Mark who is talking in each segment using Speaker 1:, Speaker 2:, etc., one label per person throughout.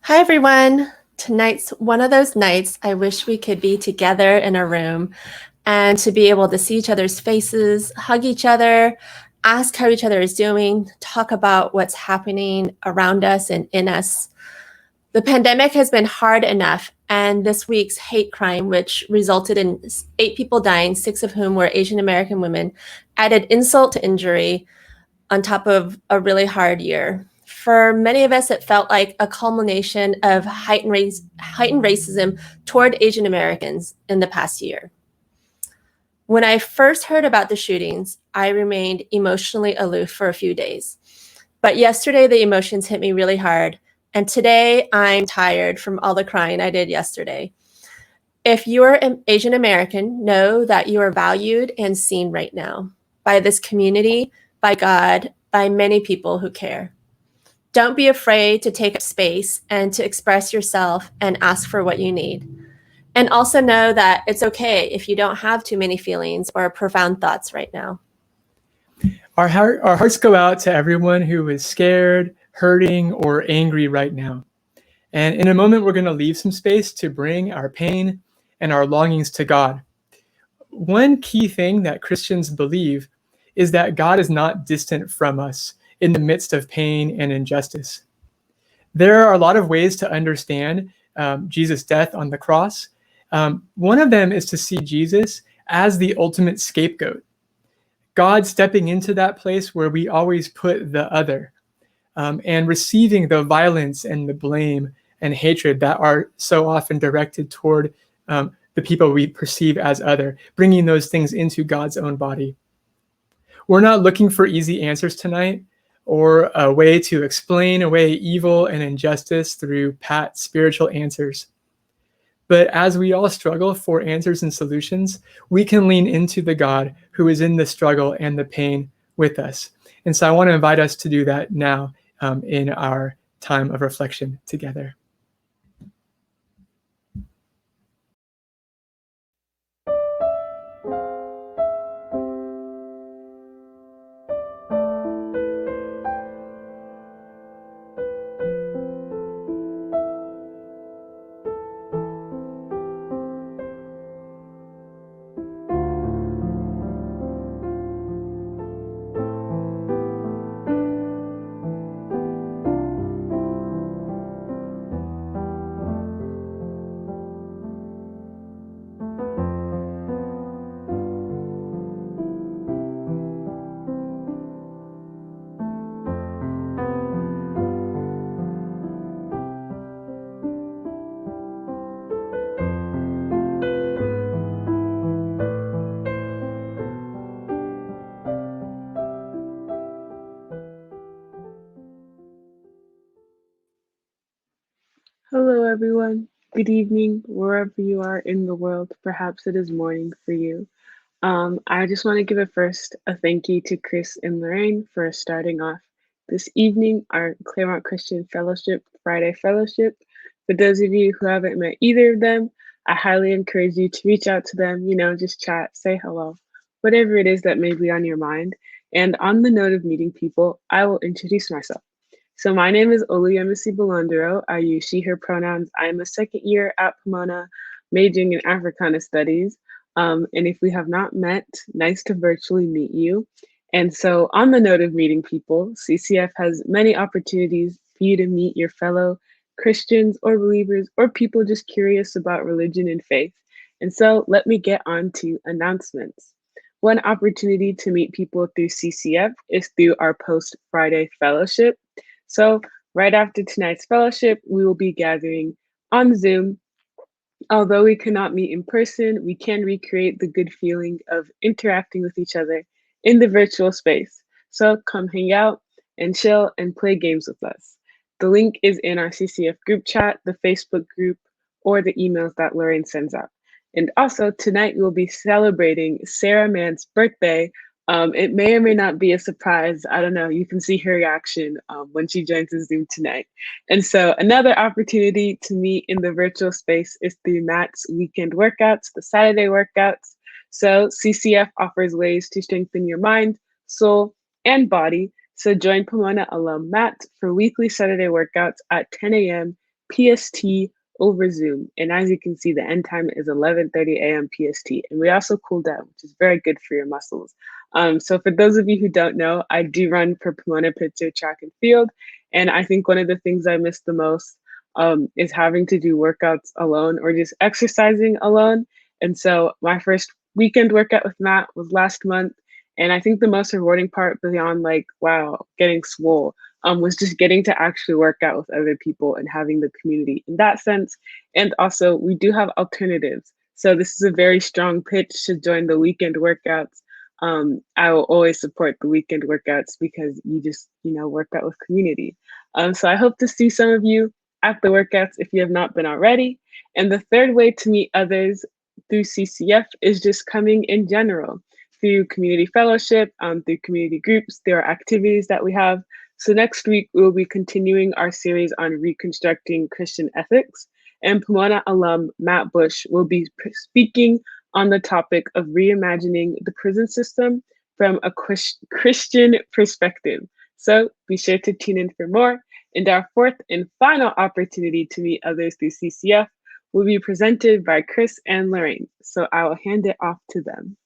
Speaker 1: Hi, everyone. Tonight's one of those nights I wish we could be together in a room and to be able to see each other's faces, hug each other, ask how each other is doing, talk about what's happening around us and in us. The pandemic has been hard enough, and this week's hate crime, which resulted in 8 people dying, 6 of whom were Asian American women, added insult to injury on top of a really hard year. For many of us, it felt like a culmination of heightened racism toward Asian Americans in the past year. When I first heard about the shootings, I remained emotionally aloof for a few days. But yesterday, the emotions hit me really hard. And today, I'm tired from all the crying I did yesterday. If you're an Asian American, know that you are valued and seen right now by this community, by God, by many people who care. Don't be afraid to take up space and to express yourself and ask for what you need. And also know that it's okay if you don't have too many feelings or profound thoughts right now.
Speaker 2: Our hearts go out to everyone who is scared, hurting, or angry right now. And in a moment, we're going to leave some space to bring our pain and our longings to God. One key thing that Christians believe is that God is not distant from us in the midst of pain and injustice. There are a lot of ways to understand Jesus' death on the cross. One of them is to see Jesus as the ultimate scapegoat. God stepping into that place where we always put the other, and receiving the violence and the blame and hatred that are so often directed toward the people we perceive as other, bringing those things into God's own body. We're not looking for easy answers tonight or a way to explain away evil and injustice through pat spiritual answers. But as we all struggle for answers and solutions, we can lean into the God who is in the struggle and the pain with us. And so I want to invite us to do that now in our time of reflection together.
Speaker 3: Hello, everyone. Good evening, wherever you are in the world. Perhaps it is morning for you. I just want to give a thank you to Chris and Lorraine for starting off this evening our Claremont Christian Fellowship Friday Fellowship. For those of you who haven't met either of them, I highly encourage you to reach out to them, just chat, say hello, whatever it is that may be on your mind. And on the note of meeting people, I will introduce myself. So my name is Oluyemisi Belandro. I use she, her pronouns. I am a second year at Pomona, majoring in Africana Studies. And if we have not met, nice to virtually meet you. And so on the note of meeting people, CCF has many opportunities for you to meet your fellow Christians or believers or people just curious about religion and faith. And so let me get on to announcements. One opportunity to meet people through CCF is through our post-Friday fellowship. So right after tonight's fellowship, we will be gathering on Zoom. Although we cannot meet in person, we can recreate the good feeling of interacting with each other in the virtual space. So come hang out and chill and play games with us. The link is in our CCF group chat, the Facebook group, or the emails that Lorraine sends out. And also tonight we'll be celebrating Sarah Mann's birthday. It may or may not be a surprise. I don't know. You can see her reaction when she joins the Zoom tonight. And so another opportunity to meet in the virtual space is through Matt's weekend workouts, the Saturday workouts. So CCF offers ways to strengthen your mind, soul, and body. So join Pomona alum Matt for weekly Saturday workouts at 10 a.m. PST over Zoom. And as you can see, the end time is 11:30 a.m. PST. And we also cool down, which is very good for your muscles. So for those of you who don't know, I do run for Pomona Pitzer Track and Field. And I think one of the things I miss the most is having to do workouts alone or just exercising alone. And so my first weekend workout with Matt was last month. And I think the most rewarding part beyond like, wow, getting swole, was just getting to actually work out with other people and having the community in that sense. And also we do have alternatives. So this is a very strong pitch to join the weekend workouts. I will always support the weekend workouts because you just, work out with community. So I hope to see some of you at the workouts if you have not been already. And the third way to meet others through CCF is just coming in general through community fellowship, through community groups. There are activities that we have. So next week, we'll be continuing our series on reconstructing Christian ethics. And Pomona alum Matt Bush will be speaking on the topic of reimagining the prison system from a Christian perspective. So be sure to tune in for more. And our fourth and final opportunity to meet others through CCF will be presented by Chris and Lorraine. So I will hand it off to them.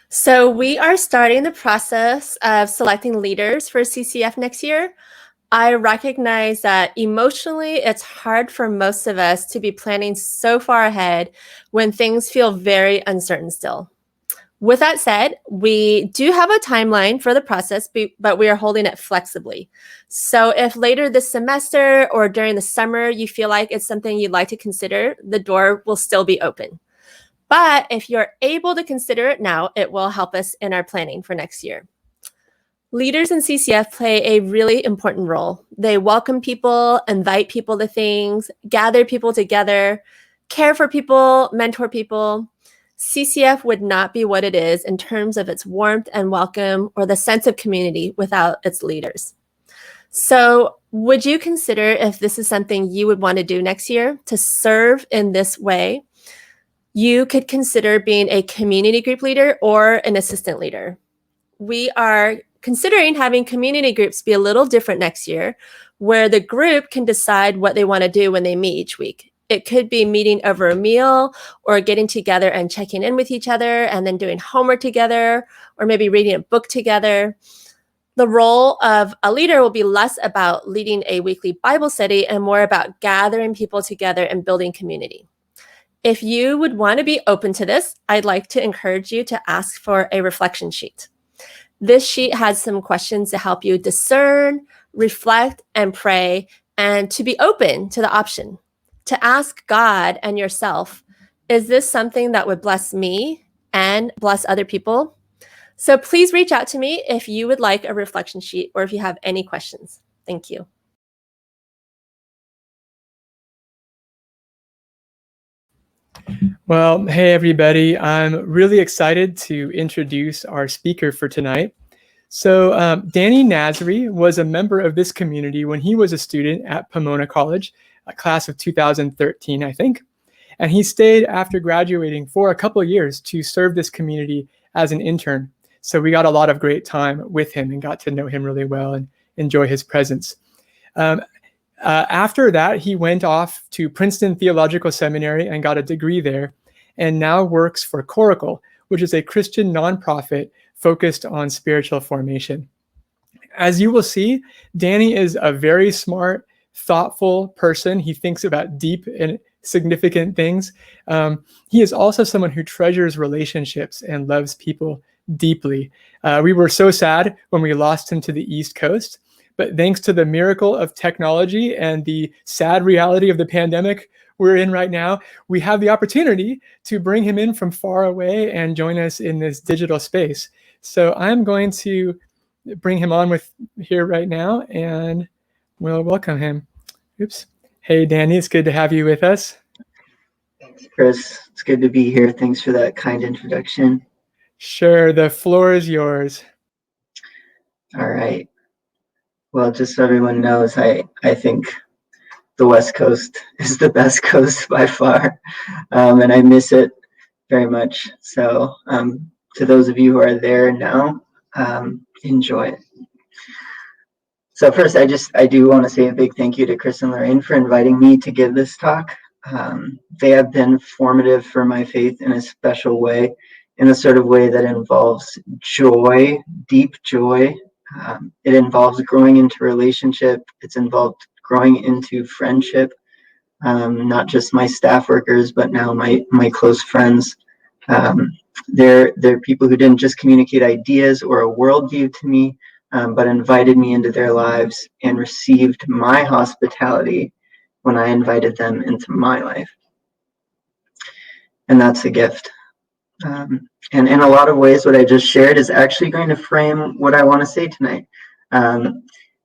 Speaker 1: So we are starting the process of selecting leaders for CCF next year. I recognize that emotionally, it's hard for most of us to be planning so far ahead when things feel very uncertain still. With that said, we do have a timeline for the process, but we are holding it flexibly. So if later this semester or during the summer you feel like it's something you'd like to consider, the door will still be open. But if you're able to consider it now, it will help us in our planning for next year. Leaders in CCF play a really important role. They welcome people, invite people to things, gather people together, care for people, mentor people. CCF would not be what it is in terms of its warmth and welcome or the sense of community without its leaders. So would you consider if this is something you would want to do next year to serve in this way? You could consider being a community group leader or an assistant leader. We are considering having community groups be a little different next year, where the group can decide what they want to do when they meet each week. It could be meeting over a meal or getting together and checking in with each other and then doing homework together or maybe reading a book together. The role of a leader will be less about leading a weekly Bible study and more about gathering people together and building community. If you would want to be open to this, I'd like to encourage you to ask for a reflection sheet. This sheet has some questions to help you discern, reflect, and pray, and to be open to the option. To ask God and yourself, is this something that would bless me and bless other people? So please reach out to me if you would like a reflection sheet or if you have any questions. Thank you.
Speaker 2: Well, hey, everybody. I'm really excited to introduce our speaker for tonight. So Danny Nasry was a member of this community when he was a student at Pomona College, a class of 2013, I think. And he stayed after graduating for a couple of years to serve this community as an intern. So we got a lot of great time with him and got to know him really well and enjoy his presence. After that, he went off to Princeton Theological Seminary and got a degree there, and now works for Coracle, which is a Christian nonprofit focused on spiritual formation. As you will see, Danny is a very smart, thoughtful person. He thinks about deep and significant things. He is also someone who treasures relationships and loves people deeply. We were so sad when we lost him to the East Coast, but thanks to the miracle of technology and the sad reality of the pandemic we're in right now, we have the opportunity to bring him in from far away and join us in this digital space. So I'm going to bring him on with here right now, and we'll welcome him. Oops. Hey, Danny, it's good to have you with us.
Speaker 4: Thanks, Chris. It's good to be here. Thanks for that kind introduction.
Speaker 2: Sure, the floor is yours.
Speaker 4: All right. Well, just so everyone knows, I think the West Coast is the best coast by far, and I miss it very much. So to those of you who are there now, enjoy it. So first, I do want to say a big thank you to Chris and Lorraine for inviting me to give this talk. They have been formative for my faith in a special way, in the sort of way that involves joy, deep joy. It involves growing into relationship. It's involved growing into friendship, not just my staff workers, but now my close friends. They're people who didn't just communicate ideas or a worldview to me, but invited me into their lives and received my hospitality when I invited them into my life. And that's a gift. And in a lot of ways, what I just shared is actually going to frame what I want to say tonight.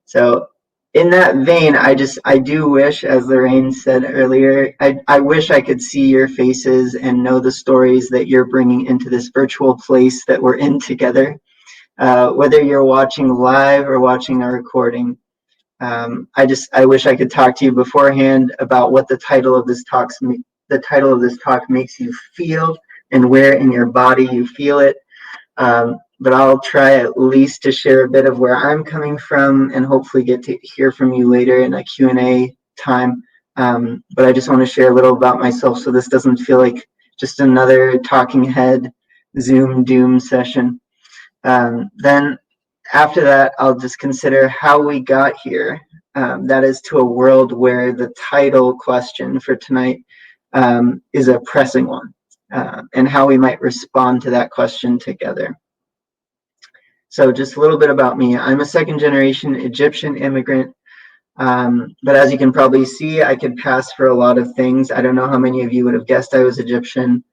Speaker 4: So in that vein, I do wish, as Lorraine said earlier, I wish I could see your faces and know the stories that you're bringing into this virtual place that we're in together. Whether you're watching live or watching a recording, I wish I could talk to you beforehand about what the title of this talk makes you feel and where in your body you feel it. But I'll try at least to share a bit of where I'm coming from and hopefully get to hear from you later in a Q&A time. But I just want to share a little about myself so this doesn't feel like just another talking head Zoom doom session. Then after that, I'll just consider how we got here. That is to a world where the title question for tonight is a pressing one, and how we might respond to that question together. So just a little bit about me. I'm a second-generation Egyptian immigrant, but as you can probably see, I could pass for a lot of things. I don't know how many of you would have guessed I was Egyptian.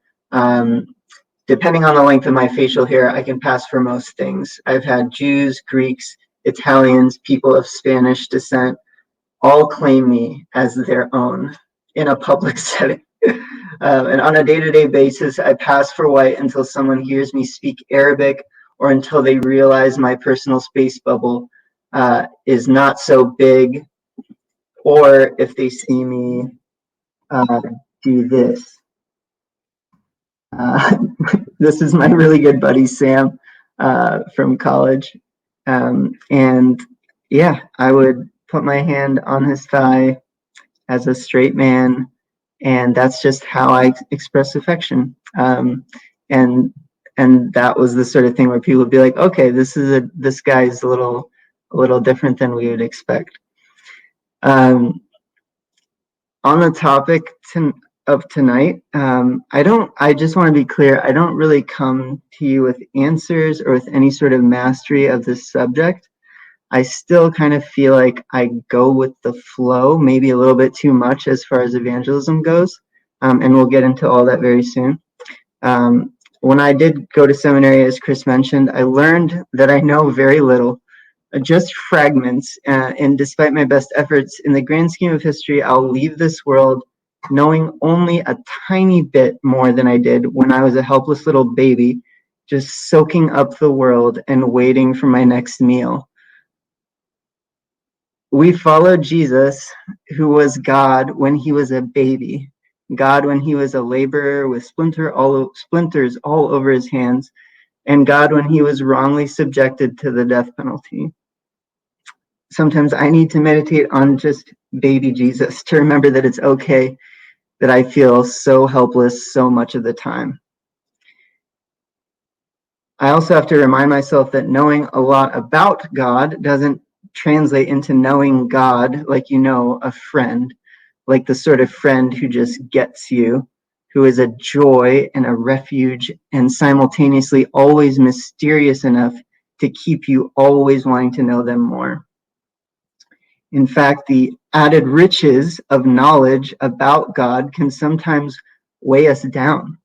Speaker 4: Depending on the length of my facial hair, I can pass for most things. I've had Jews, Greeks, Italians, people of Spanish descent, all claim me as their own in a public setting. And on a day-to-day basis, I pass for white until someone hears me speak Arabic or until they realize my personal space bubble is not so big, or if they see me do this. This is my really good buddy, Sam, from college. And yeah, I would put my hand on his thigh as a straight man, and that's just how I express affection. And that was the sort of thing where people would be like, okay, this guy's a little different than we would expect. On the topic of tonight, I just want to be clear, I don't really come to you with answers or with any sort of mastery of this subject. I still kind of feel like I go with the flow, maybe a little bit too much as far as evangelism goes, and we'll get into all that very soon. When I did go to seminary, as Chris mentioned, I learned that I know very little, just fragments, and despite my best efforts, in the grand scheme of history, I'll leave this world knowing only a tiny bit more than I did when I was a helpless little baby, just soaking up the world and waiting for my next meal. We followed Jesus, who was God when he was a baby, God when he was a laborer with splinters all over his hands, and God when he was wrongly subjected to the death penalty. Sometimes I need to meditate on just baby Jesus to remember that it's okay that I feel so helpless so much of the time. I also have to remind myself that knowing a lot about God doesn't translate into knowing God like you know a friend, like the sort of friend who just gets you, who is a joy and a refuge and simultaneously always mysterious enough to keep you always wanting to know them more. In fact, the added riches of knowledge about God can sometimes weigh us down.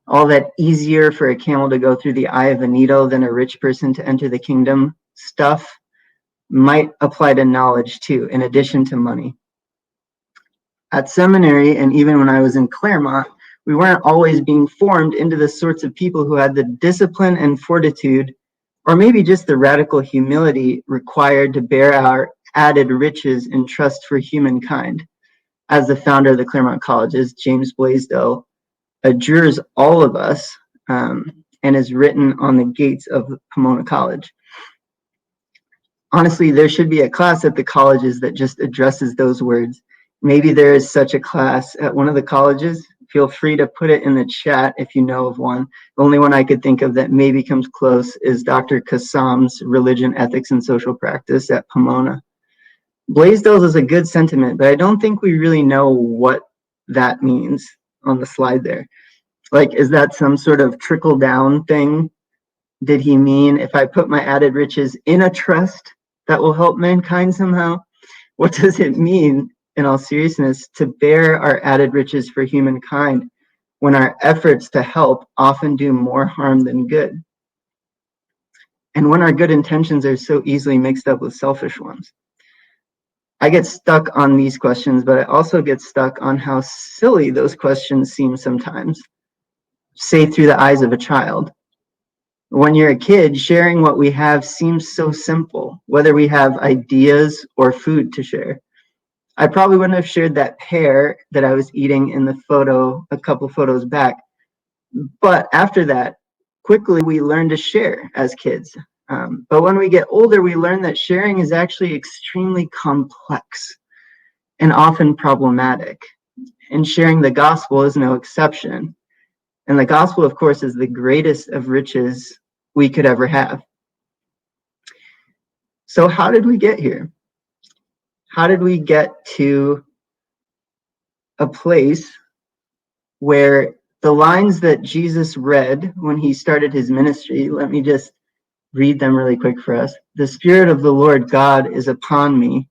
Speaker 4: All that easier for a camel to go through the eye of a needle than a rich person to enter the kingdom stuff might apply to knowledge too, in addition to money. At seminary, and even when I was in Claremont, we weren't always being formed into the sorts of people who had the discipline and fortitude, or maybe just the radical humility required to bear our added riches and trust for humankind. As the founder of the Claremont Colleges, James Blaisdell, adjures all of us, and is written on the gates of Pomona College. honestly, there should be a class at the colleges that just addresses those words. Maybe there is such a class at one of the colleges. Feel free to put it in the chat if you know of one. The only one I could think of that maybe comes close is Dr. Kassam's Religion, Ethics, and Social Practice at Pomona. Blaisdell's is a good sentiment, but I don't think we really know what that means on the slide there. Like, is that some sort of trickle down thing? Did he mean if I put my added riches in a trust, that will help mankind somehow? What does it mean, in all seriousness, to bear our added riches for humankind when our efforts to help often do more harm than good? And when our good intentions are so easily mixed up with selfish ones? I get stuck on these questions, but I also get stuck on how silly those questions seem sometimes, say through the eyes of a child. When you're a kid, sharing what we have seems so simple, whether we have ideas or food to share. I probably wouldn't have shared that pear that I was eating in the photo a couple photos back. But after that, quickly we learn to share as kids. But when we get older, we learn that sharing is actually extremely complex and often problematic. And sharing the gospel is no exception. And the gospel, of course, is the greatest of riches we could ever have. So how did we get here? How did we get to a place where the lines that Jesus read when he started his ministry, let me just read them really quick for us. The Spirit of the Lord God is upon me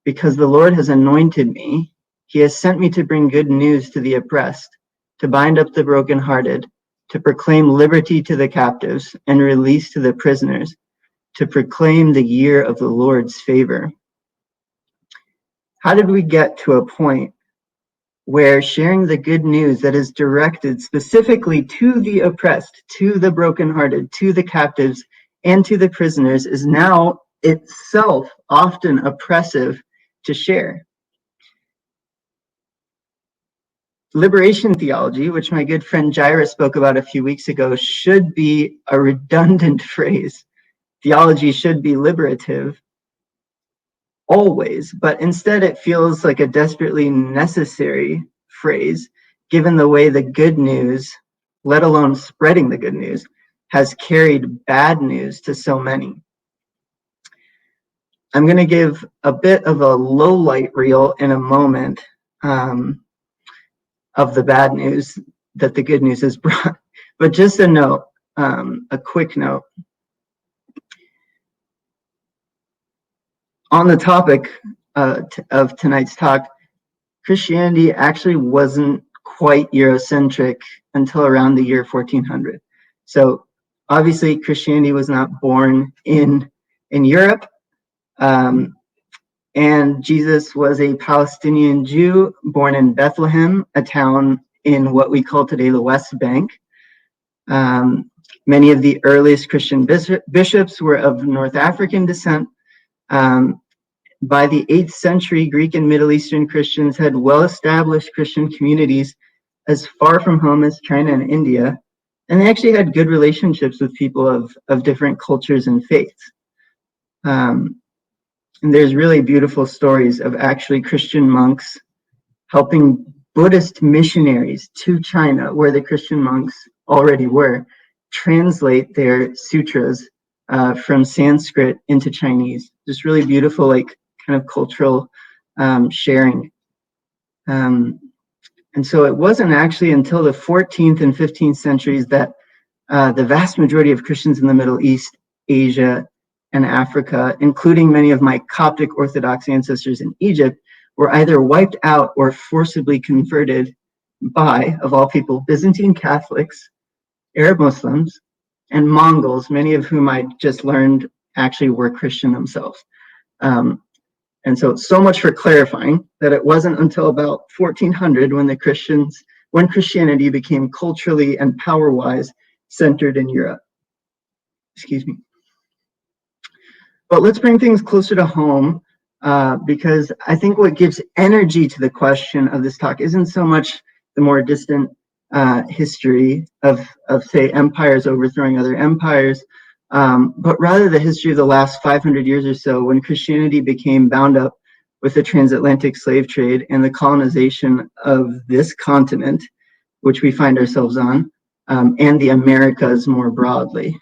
Speaker 4: because the Lord has anointed me. He has sent me to bring good news to the oppressed, to bind up the brokenhearted, to proclaim liberty to the captives and release to the prisoners, to proclaim the year of the Lord's favor. How did we get to a point where sharing the good news that is directed specifically to the oppressed, to the brokenhearted, to the captives, and to the prisoners is now itself often oppressive to share? Liberation theology, which my good friend Jaira spoke about a few weeks ago, should be a redundant phrase. Theology should be liberative always, but instead it feels like a desperately necessary phrase, given the way the good news, let alone spreading the good news, has carried bad news to so many. I'm going to give a bit of a low light reel in a moment of the bad news that the good news has brought. But just a note, a quick note. On the topic of tonight's talk, Christianity actually wasn't quite Eurocentric until around the year 1400. So obviously Christianity was not born in Europe. And Jesus was a Palestinian Jew born in Bethlehem, a town in what we call today the West Bank. Many of the earliest Christian bishops were of North African descent. By the 8th century, Greek and Middle Eastern Christians had well-established Christian communities as far from home as China and India, and they actually had good relationships with people of different cultures and faiths. And there's really beautiful stories of actually Christian monks helping Buddhist missionaries to China, where the Christian monks already were, translate their sutras from Sanskrit into Chinese. Just really beautiful, like kind of cultural sharing. And so it wasn't actually until the 14th and 15th centuries that the vast majority of Christians in the Middle East, Asia, and Africa, including many of my Coptic Orthodox ancestors in Egypt, were either wiped out or forcibly converted by, of all people, Byzantine Catholics, Arab Muslims, and Mongols, many of whom I just learned actually were Christian themselves. And so much for clarifying that it wasn't until about 1400 when Christianity became culturally and power-wise centered in Europe. Excuse me. But let's bring things closer to home, because I think what gives energy to the question of this talk isn't so much the more distant history of say, empires overthrowing other empires, but rather the history of the last 500 years or so, when Christianity became bound up with the transatlantic slave trade and the colonization of this continent, which we find ourselves on, and the Americas more broadly.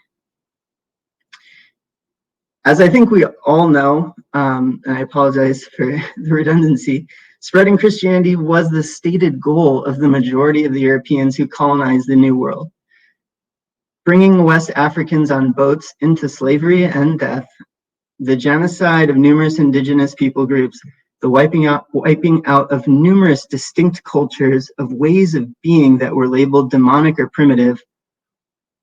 Speaker 4: As I think we all know, and I apologize for the redundancy, spreading Christianity was the stated goal of the majority of the Europeans who colonized the New World. Bringing West Africans on boats into slavery and death, the genocide of numerous indigenous people groups, the wiping out of numerous distinct cultures of ways of being that were labeled demonic or primitive,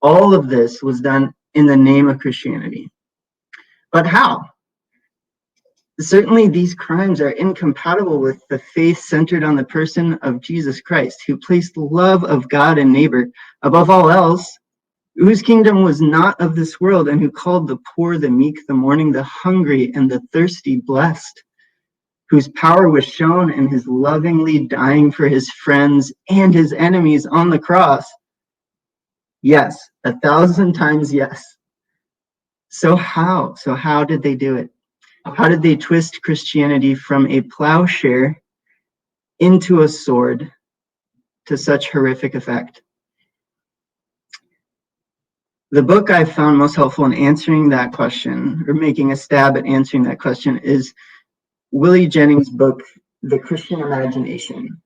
Speaker 4: all of this was done in the name of Christianity. But how? Certainly, these crimes are incompatible with the faith centered on the person of Jesus Christ, who placed the love of God and neighbor above all else, whose kingdom was not of this world, and who called the poor, the meek, the mourning, the hungry, and the thirsty blessed, whose power was shown in his lovingly dying for his friends and his enemies on the cross. Yes, 1,000 times yes. So how? So how did they do it? How did they twist Christianity from a plowshare into a sword to such horrific effect? The book I found most helpful in answering that question, or making a stab at answering that question, is Willie Jennings' book, The Christian Imagination,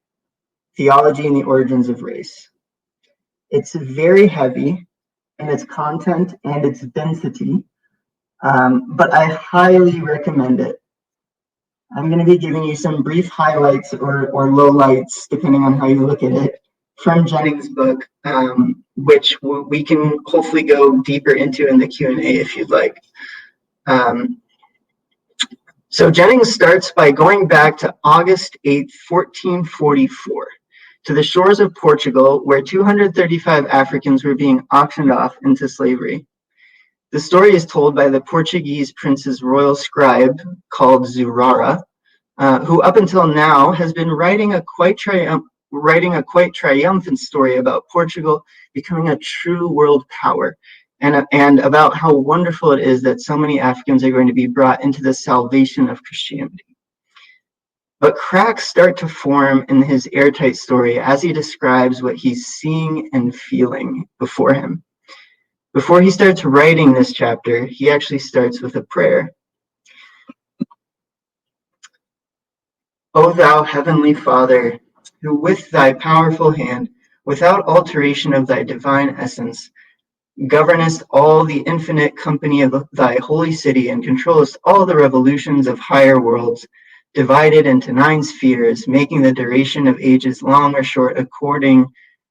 Speaker 4: Theology and the Origins of Race. It's very heavy in its content and its density, but I highly recommend it. I'm going to be giving you some brief highlights or lowlights, depending on how you look at it, from Jennings' book, which we can hopefully go deeper into in the Q&A if you'd like. So Jennings starts by going back to August 8th, 1444, to the shores of Portugal, where 235 Africans were being auctioned off into slavery. The story is told by the Portuguese prince's royal scribe called Zurara, who up until now has been writing a quite triumphant story about Portugal becoming a true world power, and about how wonderful it is that so many Africans are going to be brought into the salvation of Christianity. But cracks start to form in his airtight story as he describes what he's seeing and feeling before him. Before he starts writing this chapter, he actually starts with a prayer. O thou heavenly Father, who with thy powerful hand, without alteration of thy divine essence, governest all the infinite company of thy holy city, and controllest all the revolutions of higher worlds, divided into 9 spheres, making the duration of ages long or short according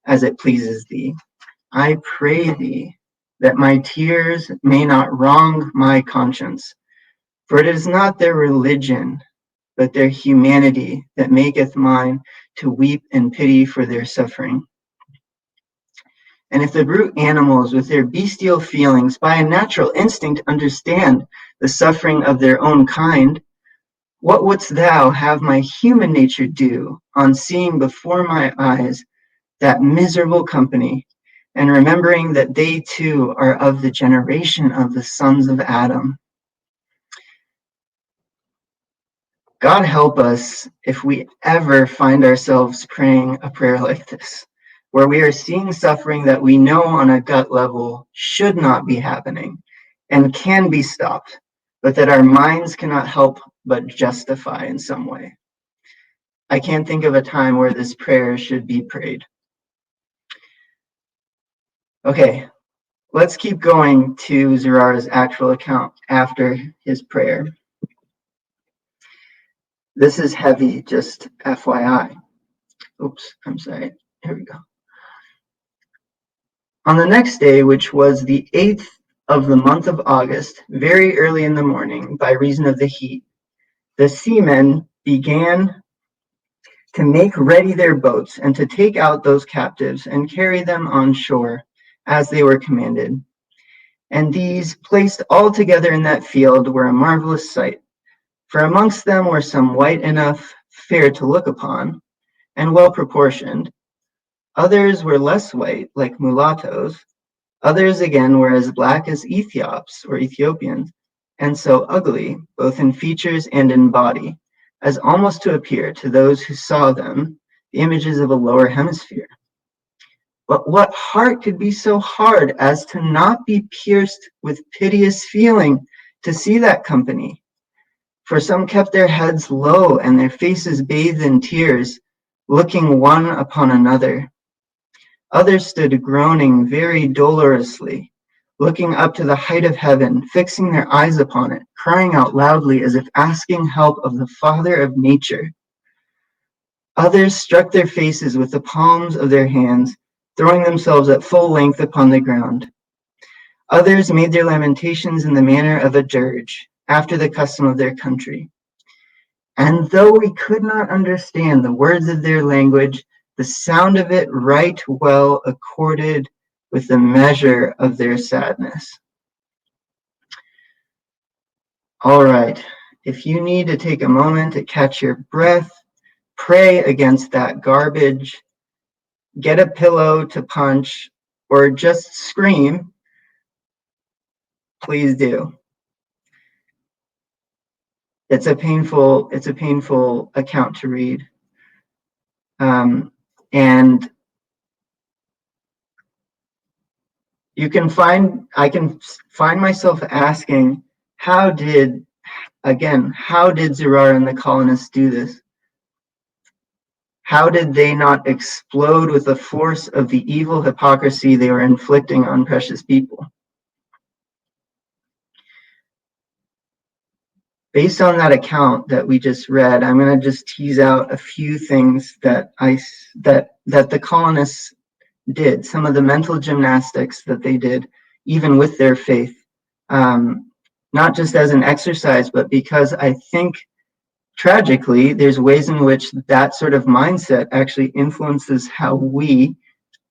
Speaker 4: as it pleases thee. I pray thee that my tears may not wrong my conscience, for it is not their religion, but their humanity that maketh mine to weep in pity for their suffering. And if the brute animals with their bestial feelings by a natural instinct understand the suffering of their own kind, what wouldst thou have my human nature do on seeing before my eyes that miserable company, and remembering that they too are of the generation of the sons of Adam? God help us if we ever find ourselves praying a prayer like this, where we are seeing suffering that we know on a gut level should not be happening and can be stopped, but that our minds cannot help but justify in some way. I can't think of a time where this prayer should be prayed. Okay, let's keep going to Zurara's actual account after his prayer. This is heavy, just FYI. Oops, I'm sorry. Here we go. On the next day, which was the 8th of the month of August, very early in the morning, by reason of the heat, the seamen began to make ready their boats and to take out those captives and carry them on shore, as they were commanded. And these, placed all together in that field, were a marvelous sight. For amongst them were some white enough, fair to look upon, and well proportioned. Others were less white, like mulattoes. Others again were as black as Ethiops or Ethiopians, and so ugly, both in features and in body, as almost to appear to those who saw them the images of a lower hemisphere. But what heart could be so hard as to not be pierced with piteous feeling to see that company? For some kept their heads low and their faces bathed in tears, looking one upon another. Others stood groaning very dolorously, looking up to the height of heaven, fixing their eyes upon it, crying out loudly as if asking help of the Father of nature. Others struck their faces with the palms of their hands, throwing themselves at full length upon the ground. Others made their lamentations in the manner of a dirge, after the custom of their country. And though we could not understand the words of their language, the sound of it right well accorded with the measure of their sadness. All right, if you need to take a moment to catch your breath, pray against that garbage, get a pillow to punch, or just scream, please do. It's a painful account to read. And I can find myself asking, how did Zurara and the colonists do this? How did they not explode with the force of the evil hypocrisy they were inflicting on precious people? Based on that account that we just read, I'm going to just tease out a few things that the colonists did, some of the mental gymnastics that they did, even with their faith, not just as an exercise, but because I think tragically, there's ways in which that sort of mindset actually influences how we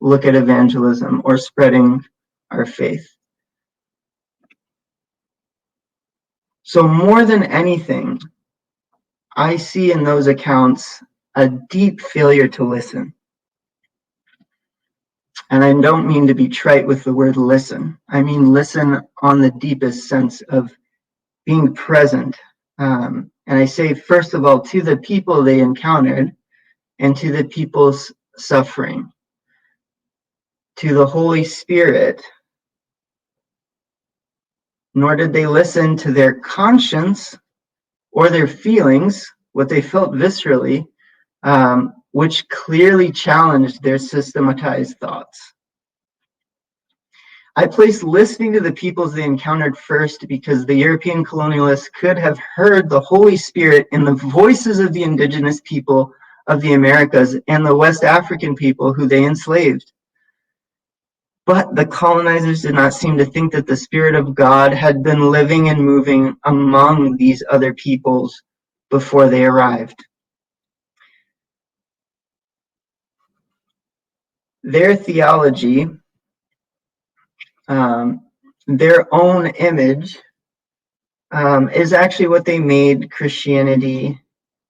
Speaker 4: look at evangelism or spreading our faith. So more than anything, I see in those accounts a deep failure to listen. And I don't mean to be trite with the word listen. I mean listen on the deepest sense of being present. And I say, first of all, to the people they encountered and to the people's suffering, to the Holy Spirit. Nor did they listen to their conscience or their feelings, what they felt viscerally, which clearly challenged their systematized thoughts. I place listening to the peoples they encountered first because the European colonialists could have heard the Holy Spirit in the voices of the indigenous people of the Americas and the West African people who they enslaved. But the colonizers did not seem to think that the Spirit of God had been living and moving among these other peoples before they arrived. Their theology, their own image, is actually what they made Christianity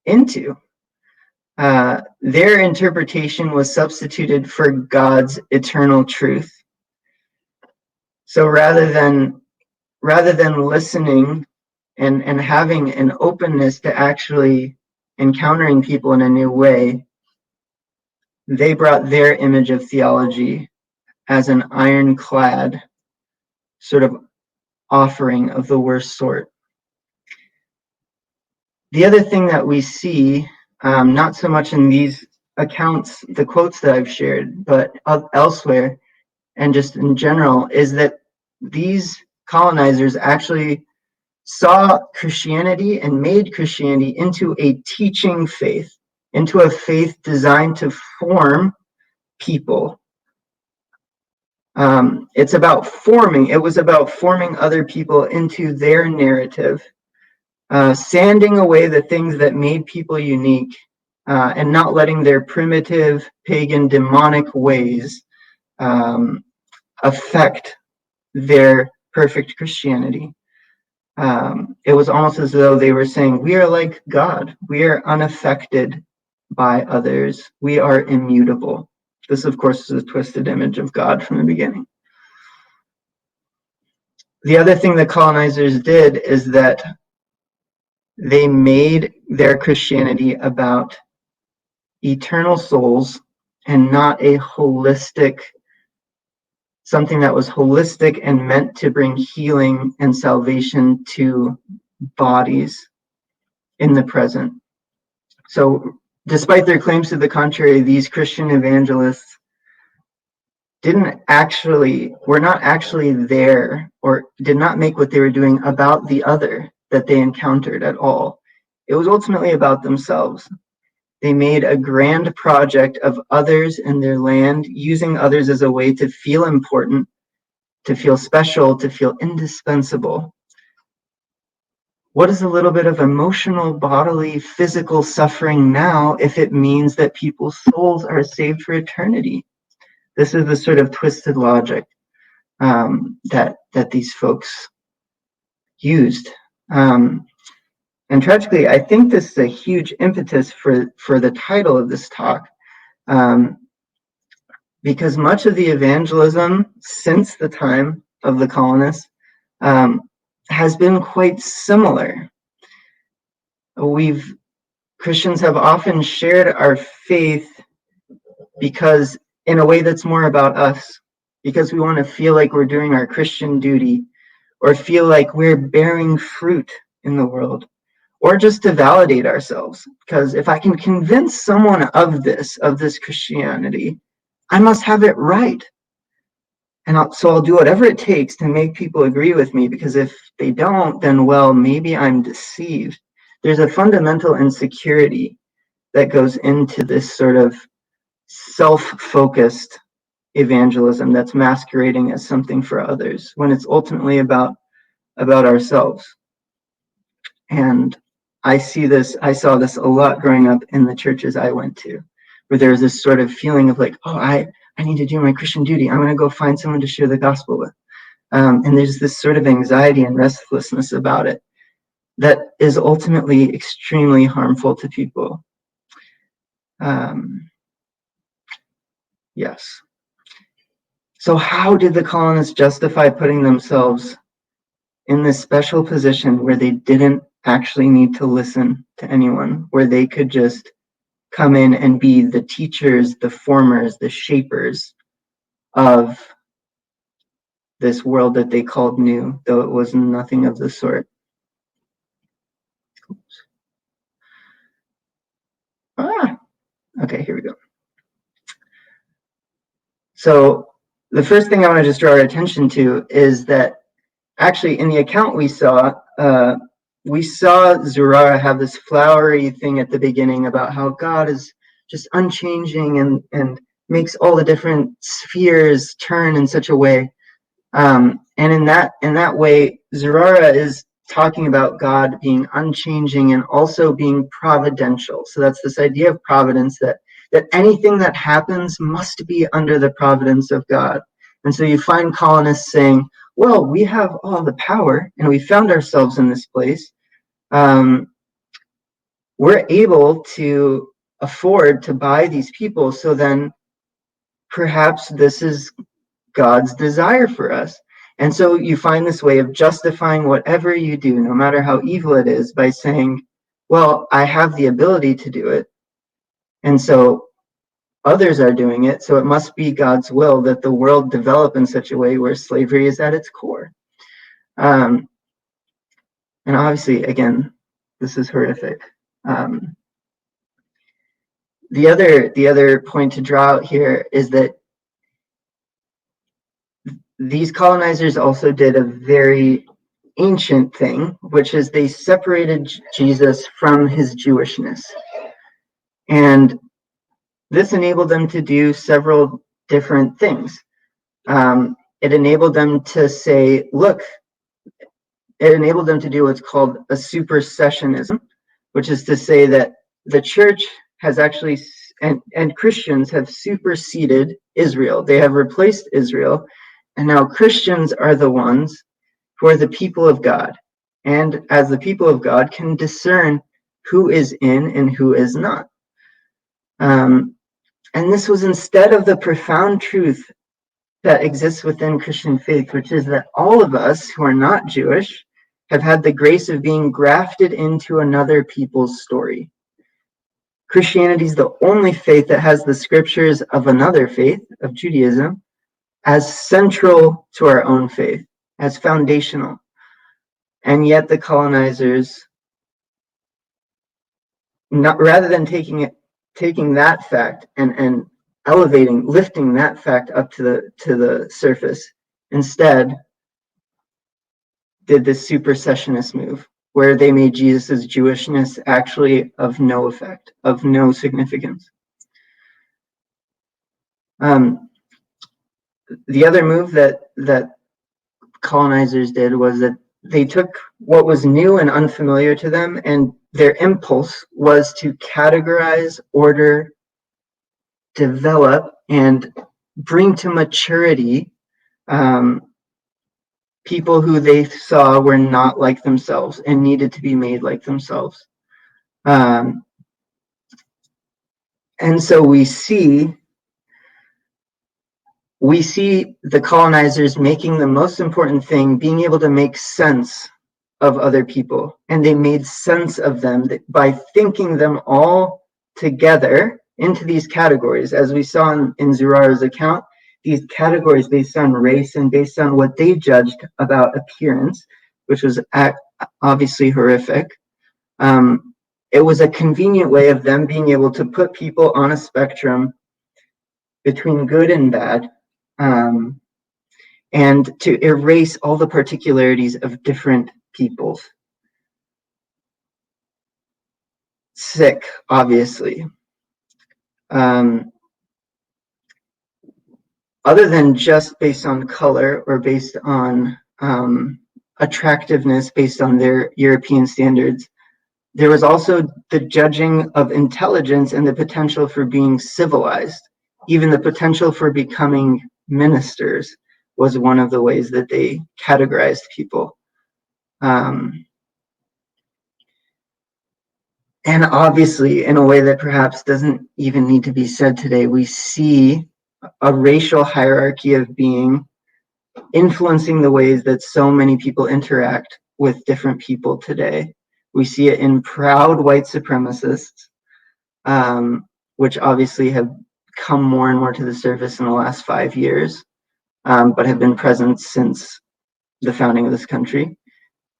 Speaker 4: into. Their interpretation was substituted for God's eternal truth. So rather than listening and having an openness to actually encountering people in a new way, they brought their image of theology as an ironclad sort of offering of the worst sort. The other thing that we see, not so much in these accounts, the quotes that I've shared, but elsewhere and just in general, is that these colonizers actually saw Christianity and made Christianity into a teaching faith, into a faith designed to form people. It was about forming other people into their narrative, sanding away the things that made people unique, and not letting their primitive, pagan, demonic ways affect their perfect Christianity. It was almost as though they were saying, we are like God. We are unaffected by others. We are immutable. This, of course, is a twisted image of God from the beginning. the other thing the colonizers did is that they made their Christianity about eternal souls and not a holistic, something that was holistic and meant to bring healing and salvation to bodies in the present. So despite their claims to the contrary, these Christian evangelists were not actually there, or did not make what they were doing about the other that they encountered at all. It was ultimately about themselves. They made a grand project of others and their land, using others as a way to feel important, to feel special, to feel indispensable. What is a little bit of emotional, bodily, physical suffering now if it means that people's souls are saved for eternity? This is the sort of twisted logic that these folks used. And tragically, I think this is a huge impetus for the title of this talk, because much of the evangelism since the time of the colonists has been quite similar. Christians have often shared our faith because in a way that's more about us, because we want to feel like we're doing our Christian duty, or feel like we're bearing fruit in the world, or just to validate ourselves. Because if I can convince someone of this Christianity, I must have it right. And so I'll do whatever it takes to make people agree with me, because if they don't, then, well, maybe I'm deceived. There's a fundamental insecurity that goes into this sort of self-focused evangelism that's masquerading as something for others, when it's ultimately about ourselves. And I saw this a lot growing up in the churches I went to, where there was this sort of feeling of like, oh, I need to do my Christian duty. I'm going to go find someone to share the gospel with. And there's this sort of anxiety and restlessness about it that is ultimately extremely harmful to people. Yes. So how did the colonists justify putting themselves in this special position where they didn't actually need to listen to anyone, where they could just come in and be the teachers, the formers, the shapers of this world that they called new, though it was nothing of the sort? Okay, here we go. So the first thing I want to just draw our attention to is that actually in the account we saw Zurara have this flowery thing at the beginning about how God is just unchanging and makes all the different spheres turn in such a way. And in that way, Zurara is talking about God being unchanging and also being providential. So that's this idea of providence, that anything that happens must be under the providence of God. And so you find colonists saying, well, we have all the power and we found ourselves in this place. We're able to afford to buy these people, so then perhaps this is God's desire for us. And so you find this way of justifying whatever you do, no matter how evil it is, by saying, well, I have the ability to do it, and so others are doing it, so it must be God's will that the world develop in such a way where slavery is at its core. And obviously, again, this is horrific. The other point to draw out here is that these colonizers also did a very ancient thing, which is they separated Jesus from his Jewishness. And this enabled them to do several different things. It enabled them to say, look, it enabled them to do what's called a supersessionism, which is to say that the church has actually, and Christians have superseded Israel. They have replaced Israel. And now Christians are the ones who are the people of God. And as the people of God can discern who is in and who is not. And this was instead of the profound truth that exists within Christian faith, which is that all of us who are not Jewish have had the grace of being grafted into another people's story. Christianity is the only faith that has the scriptures of another faith, of Judaism, as central to our own faith, as foundational. And yet the colonizers, rather than taking that fact and lifting that fact up to the surface, instead did this supersessionist move, where they made Jesus' Jewishness actually of no effect, of no significance. The other move that colonizers did was that they took what was new and unfamiliar to them, and their impulse was to categorize, order, develop, and bring to maturity people who they saw were not like themselves and needed to be made like themselves. And so we see the colonizers making the most important thing, being able to make sense of other people. And they made sense of them by thinking them all together into these categories. As we saw in Zurara's account, these categories based on race and based on what they judged about appearance, which was obviously horrific. It was a convenient way of them being able to put people on a spectrum between good and bad, and to erase all the particularities of different peoples. Sick, obviously. Other than just based on color or based on attractiveness, based on their European standards, there was also the judging of intelligence and the potential for being civilized. Even the potential for becoming ministers was one of the ways that they categorized people. And obviously, in a way that perhaps doesn't even need to be said today, we see a racial hierarchy of being influencing the ways that so many people interact with different people today. We see it in proud white supremacists, which obviously have come more and more to the surface in the last 5 years, but have been present since the founding of this country,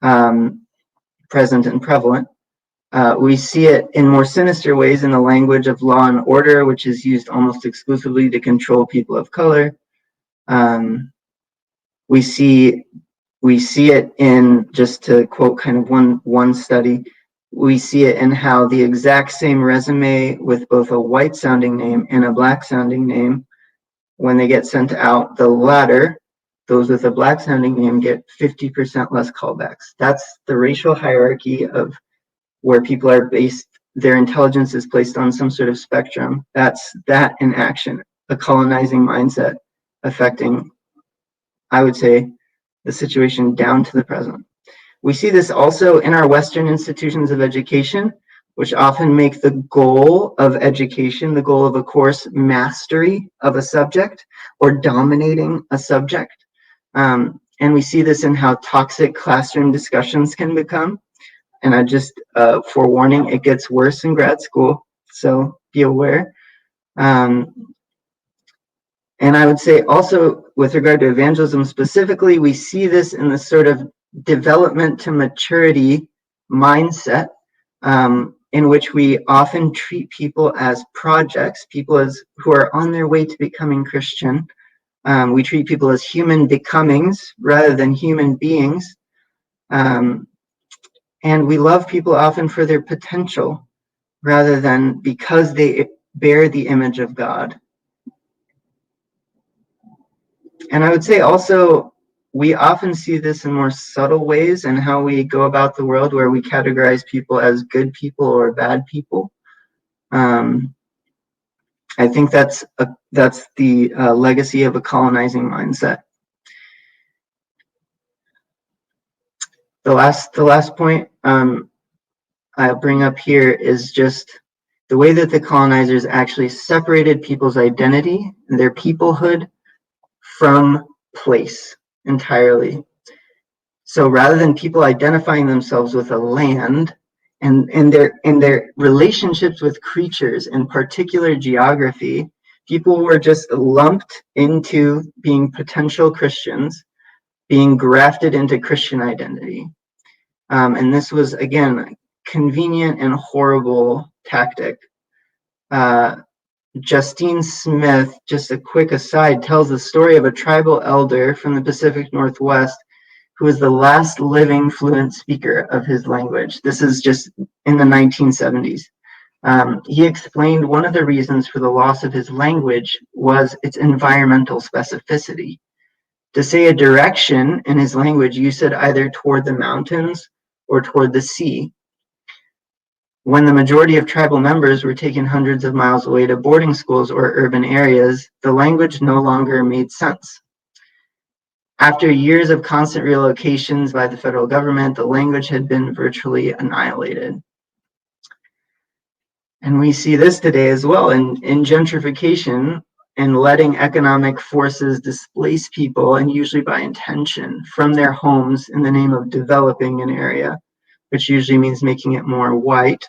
Speaker 4: present and prevalent. We see it in more sinister ways in the language of law and order, which is used almost exclusively to control people of color. We see it in, just to quote kind of one study, we see it in how the exact same resume with both a white sounding name and a black sounding name, when they get sent out, the latter, those with a black sounding name, get 50% less callbacks. That's the racial hierarchy of where people are based, their intelligence is placed on some sort of spectrum. That's that in action, a colonizing mindset affecting, I would say, the situation down to the present. We see this also in our Western institutions of education, which often make the goal of education, the goal of a course, mastery of a subject or dominating a subject. And we see this in how toxic classroom discussions can become. And I just, forewarning, it gets worse in grad school, so be aware. And I would say also, with regard to evangelism specifically, we see this in the sort of development to maturity mindset, in which we often treat people as projects, people who are on their way to becoming Christian. We treat people as human becomings rather than human beings. And we love people often for their potential rather than because they bear the image of God. And I would say also, we often see this in more subtle ways in how we go about the world, where we categorize people as good people or bad people. I think that's the legacy of a colonizing mindset. The last point I'll bring up here is just the way that the colonizers actually separated people's identity and their peoplehood from place entirely. So rather than people identifying themselves with a land and their relationships with creatures in particular geography, people were just lumped into being potential Christians, being grafted into Christian identity. And this was, again, a convenient and horrible tactic. Justine Smith, just a quick aside, tells the story of a tribal elder from the Pacific Northwest who was the last living fluent speaker of his language. This is just in the 1970s. He explained one of the reasons for the loss of his language was its environmental specificity. To say a direction in his language, you said either toward the mountains or toward the sea. When the majority of tribal members were taken hundreds of miles away to boarding schools or urban areas, the language no longer made sense. After years of constant relocations by the federal government, the language had been virtually annihilated. And we see this today as well in gentrification and letting economic forces displace people, and usually by intention, from their homes in the name of developing an area, which usually means making it more white.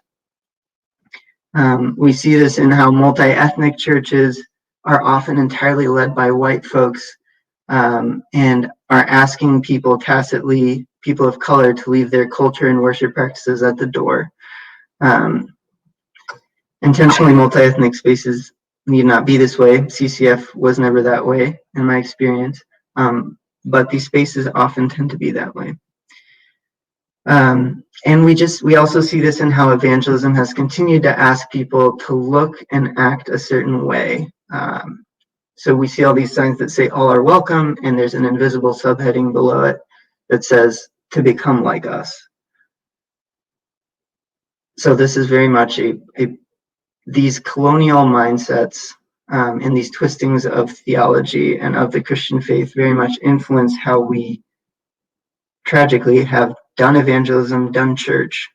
Speaker 4: We see this in how multi-ethnic churches are often entirely led by white folks, and are asking people tacitly, people of color, to leave their culture and worship practices at the door. Intentionally multi-ethnic spaces need not be this way. CCF was never that way in my experience, but these spaces often tend to be that way. And we also see this in how evangelism has continued to ask people to look and act a certain way. So we see all these signs that say all are welcome, and there's an invisible subheading below it that says to become like us. So this is very much these colonial mindsets and these twistings of theology and of the Christian faith very much influence how we tragically have done evangelism, done church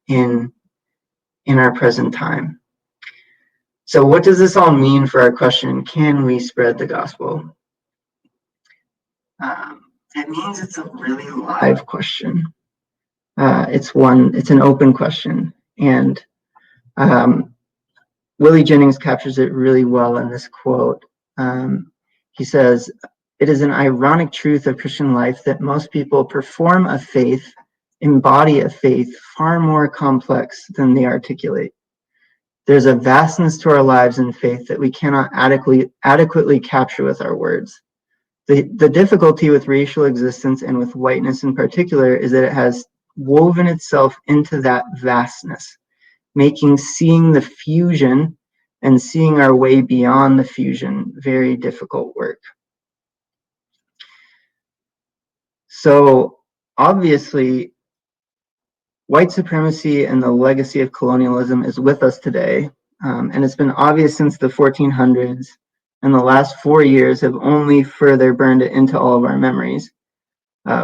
Speaker 4: in our present time. So what does this all mean for our question, can we spread the gospel? It means it's a really live question. It's an open question. And Willie Jennings captures it really well in this quote. He says, "It is an ironic truth of Christian life that most people perform a faith, embody a faith far more complex than they articulate. There's a vastness to our lives in faith that we cannot adequately capture with our words. The difficulty with racial existence and with whiteness in particular is that it has woven itself into that vastness, making seeing the fusion and seeing our way beyond the fusion very difficult work." So obviously, white supremacy and the legacy of colonialism is with us today, and it's been obvious since the 1400s, and the last 4 years have only further burned it into all of our memories.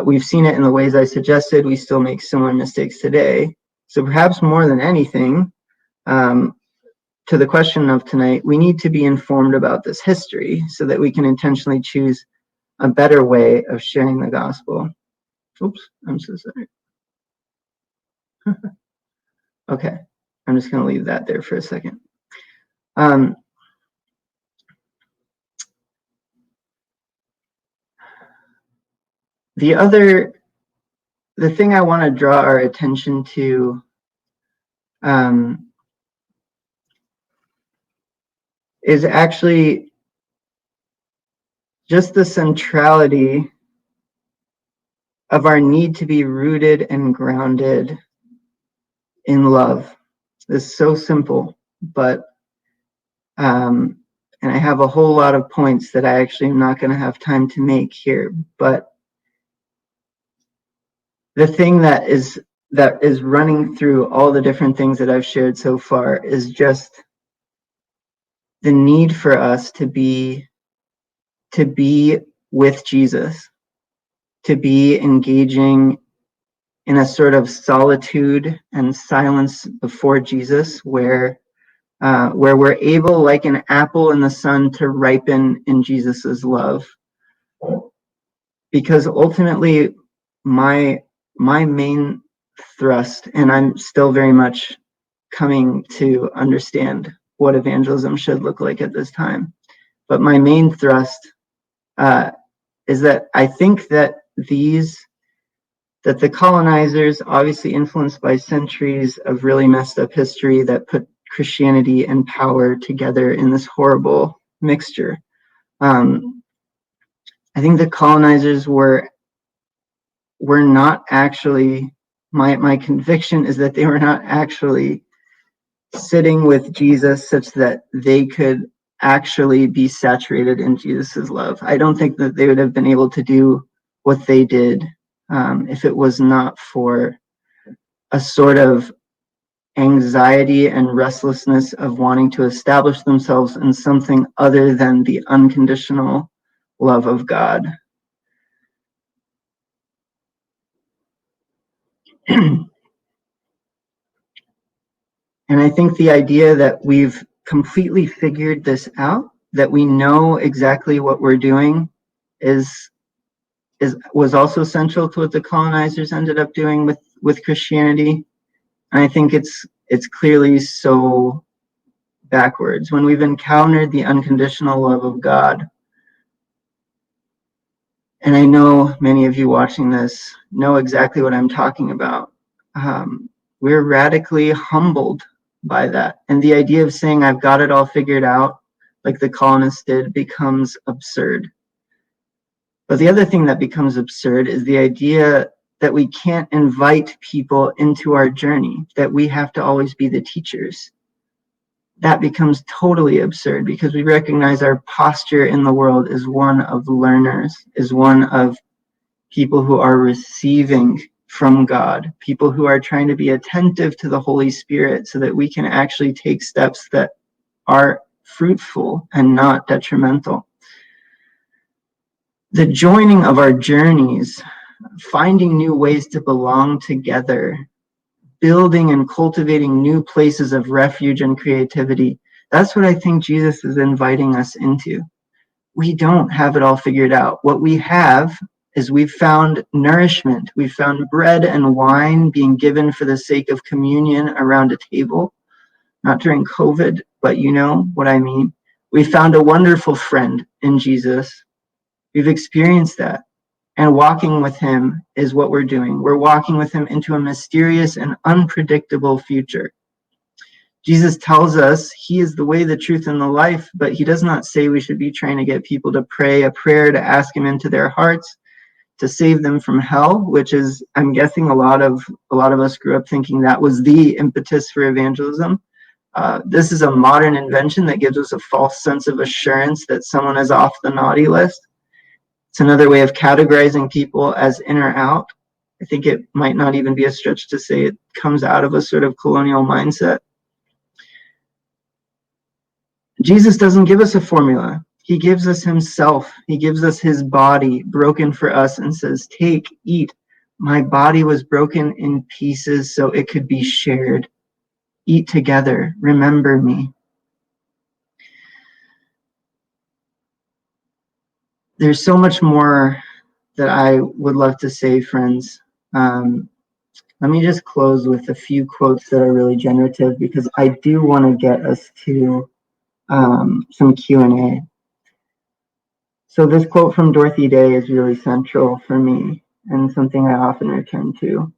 Speaker 4: We've seen it in the ways I suggested. We still make similar mistakes today. So perhaps more than anything, to the question of tonight, we need to be informed about this history so that we can intentionally choose a better way of sharing the gospel. Oops, I'm so sorry. Okay, I'm just going to leave that there for a second. The thing I want to draw our attention to is actually just the centrality of our need to be rooted and grounded in love. It's so simple, but and I have a whole lot of points that I actually am not going to have time to make here, but the thing that is running through all the different things that I've shared so far is just the need for us to be with Jesus, to be engaging in a sort of solitude and silence before Jesus, where we're able, like an apple in the sun, to ripen in Jesus's love, because ultimately my main thrust, and I'm still very much coming to understand what evangelism should look like at this time, but my main thrust is that I think that the colonizers, obviously influenced by centuries of really messed up history that put Christianity and power together in this horrible mixture. I think the colonizers were not actually, my conviction is that they were not actually sitting with Jesus such that they could actually be saturated in Jesus's love. I don't think that they would have been able to do what they did if it was not for a sort of anxiety and restlessness of wanting to establish themselves in something other than the unconditional love of God. And I think the idea that we've completely figured this out, that we know exactly what we're doing, was also central to what the colonizers ended up doing with Christianity. And I think it's clearly so backwards. When we've encountered the unconditional love of God, and I know many of you watching this know exactly what I'm talking about, we're radically humbled by that. And the idea of saying, I've got it all figured out, like the colonists did, becomes absurd. But the other thing that becomes absurd is the idea that we can't invite people into our journey, that we have to always be the teachers. That becomes totally absurd because we recognize our posture in the world is one of learners, is one of people who are receiving from God, people who are trying to be attentive to the Holy Spirit so that we can actually take steps that are fruitful and not detrimental. The joining of our journeys, finding new ways to belong together, building and cultivating new places of refuge and creativity, that's what I think Jesus is inviting us into. We don't have it all figured out. What we have is we've found nourishment. We've found bread and wine being given for the sake of communion around a table, not during COVID, but you know what I mean. We found a wonderful friend in Jesus. We've experienced that. And walking with him is what we're doing. We're walking with him into a mysterious and unpredictable future. Jesus tells us he is the way, the truth, and the life, but he does not say we should be trying to get people to pray a prayer to ask him into their hearts, to save them from hell, which is, I'm guessing a lot of us grew up thinking that was the impetus for evangelism. This is a modern invention that gives us a false sense of assurance that someone is off the naughty list. It's another way of categorizing people as in or out. I think it might not even be a stretch to say it comes out of a sort of colonial mindset. Jesus doesn't give us a formula. He gives us himself. He gives us his body broken for us and says, take, eat. My body was broken in pieces so it could be shared. Eat together. Remember me. There's so much more that I would love to say, friends. Let me just close with a few quotes that are really generative because I do want to get us to some Q&A. So this quote from Dorothy Day is really central for me and something I often return to.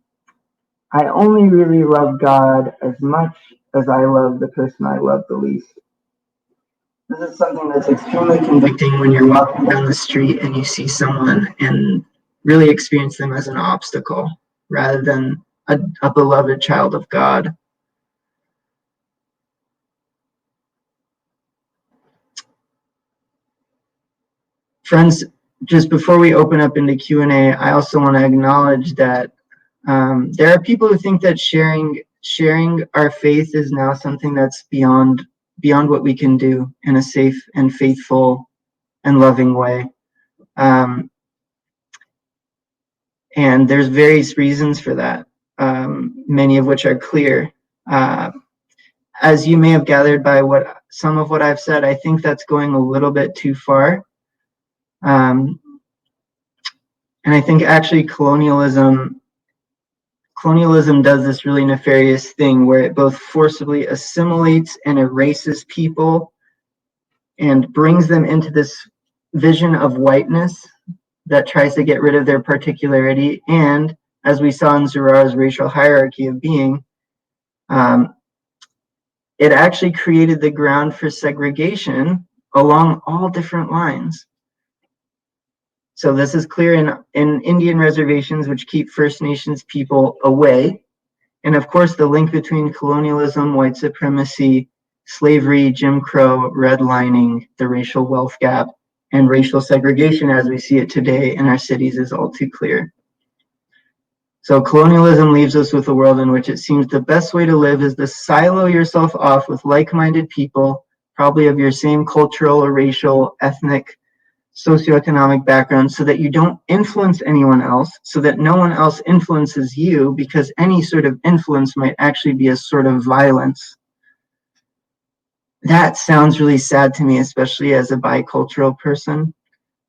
Speaker 4: I only really love God as much as I love the person I love the least. This is something that's extremely convicting when you're walking down the street and you see someone and really experience them as an obstacle rather than a beloved child of God. Friends, just before we open up into Q&A, I also want to acknowledge that there are people who think that sharing our faith is now something that's beyond what we can do in a safe and faithful and loving way. And there's various reasons for that, many of which are clear. As you may have gathered by some of what I've said, I think that's going a little bit too far. And I think actually colonialism does this really nefarious thing where it both forcibly assimilates and erases people and brings them into this vision of whiteness that tries to get rid of their particularity. And as we saw in Zurara's racial hierarchy of being, it actually created the ground for segregation along all different lines. So this is clear in Indian reservations, which keep First Nations people away. And of course, the link between colonialism, white supremacy, slavery, Jim Crow, redlining, the racial wealth gap, and racial segregation as we see it today in our cities is all too clear. So colonialism leaves us with a world in which it seems the best way to live is to silo yourself off with like-minded people, probably of your same cultural or racial, ethnic, socioeconomic background, so that you don't influence anyone else, so that no one else influences you, because any sort of influence might actually be a sort of violence. That sounds really sad to me, especially as a bicultural person.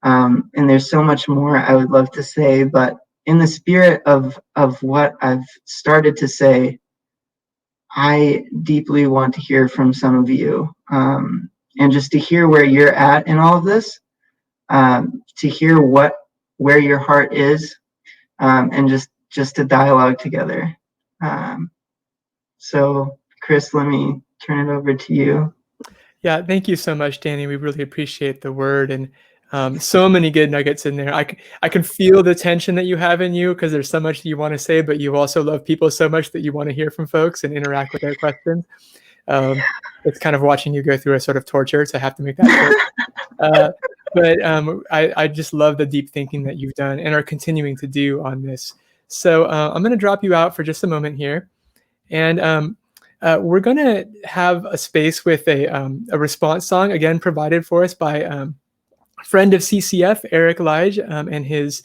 Speaker 4: And there's so much more I would love to say, but in the spirit of what I've started to say, I deeply want to hear from some of you, and just to hear where you're at in all of this. To hear where your heart is, and just to dialogue together. So Chris, let me turn it over to you.
Speaker 2: Yeah, thank you so much, Danny. We really appreciate the word, and so many good nuggets in there. I can feel the tension that you have in you, because there's so much that you want to say, but you also love people so much that you want to hear from folks and interact with their questions. It's kind of watching you go through a sort of torture to have to make that choice. But I just love the deep thinking that you've done and are continuing to do on this. So I'm going to drop you out for just a moment here. And we're going to have a space with a response song, again, provided for us by a friend of CCF, Eric Lige, and his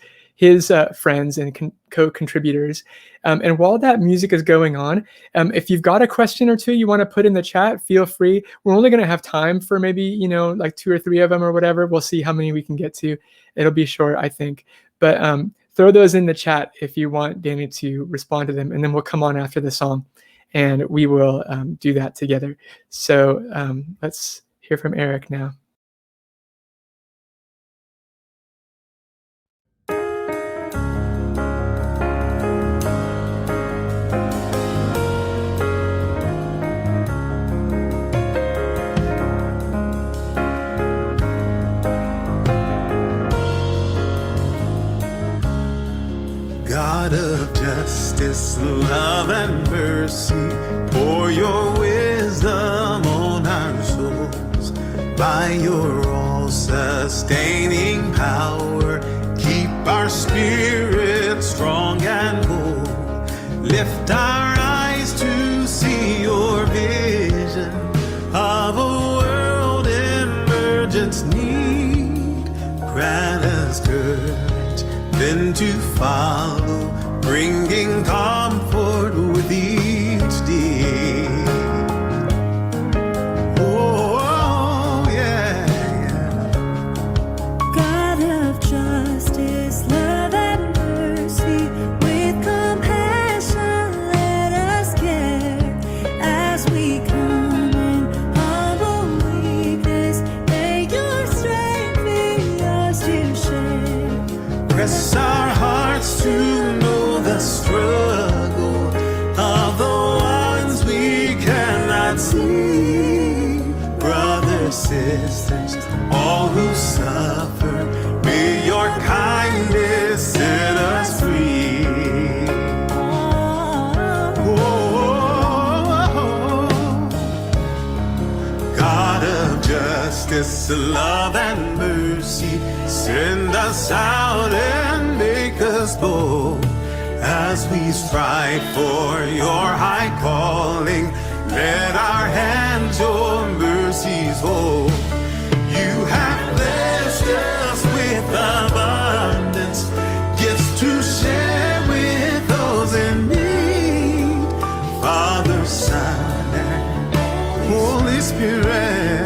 Speaker 2: friends and co-contributors. And while that music is going on, if you've got a question or two you want to put in the chat, feel free. We're only going to have time for maybe, like 2 or 3 of them or whatever. We'll see how many we can get to. It'll be short, I think. But throw those in the chat if you want Danny to respond to them. And then we'll come on after the song and we will do that together. So let's hear from Eric now.
Speaker 5: God of justice, love and mercy, pour your wisdom on our souls. By your all-sustaining power, keep our spirits strong and bold. Lift our eyes to see your vision of a world in urgent need. Grant us courage then to follow, bringing comfort with each day. Oh, yeah.
Speaker 6: God of justice, love and mercy, with compassion let us care. As we come in humble weakness, may your strength be yours to share.
Speaker 5: Press our hearts to know the struggle of the ones we cannot see. Brothers, sisters, all who suffer, may your kindness set us free. God of justice, love and mercy, send us out and make us bold as we strive for your high calling. Let our hands your mercies hold. You have blessed us with abundance, gifts to share with those in need. Father, Son, and Holy Spirit,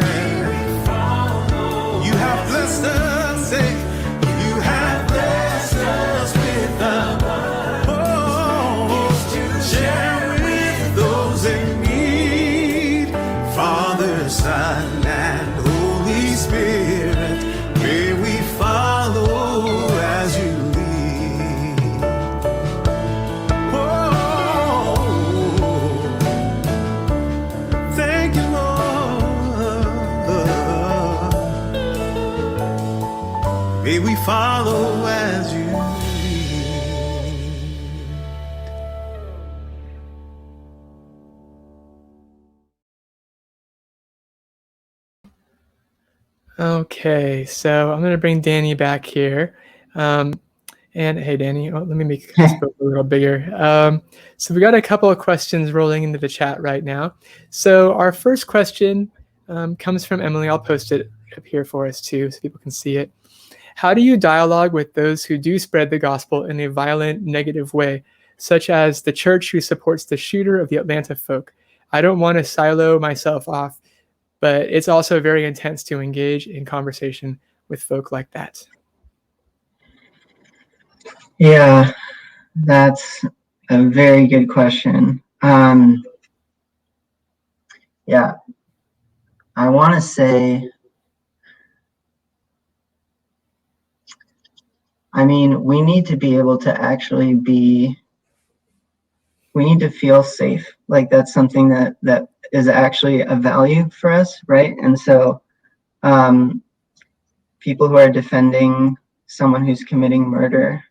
Speaker 5: you have blessed us, you have blessed us. follow as you lead.
Speaker 2: Okay, so I'm going to bring Danny back here. And hey, Danny, let me make this book a little bigger. So we got a couple of questions rolling into the chat right now. So our first question comes from Emily. I'll post it up here for us too, so people can see it. How do you dialogue with those who do spread the gospel in a violent, negative way, such as the church who supports the shooter of the Atlanta folk? I don't want to silo myself off, but it's also very intense to engage in conversation with folk like that.
Speaker 4: Yeah, that's a very good question. Yeah, I want to say, I mean, we need to be able to actually we need to feel safe. Like that's something that is actually a value for us, right? And so people who are defending someone who's committing murder,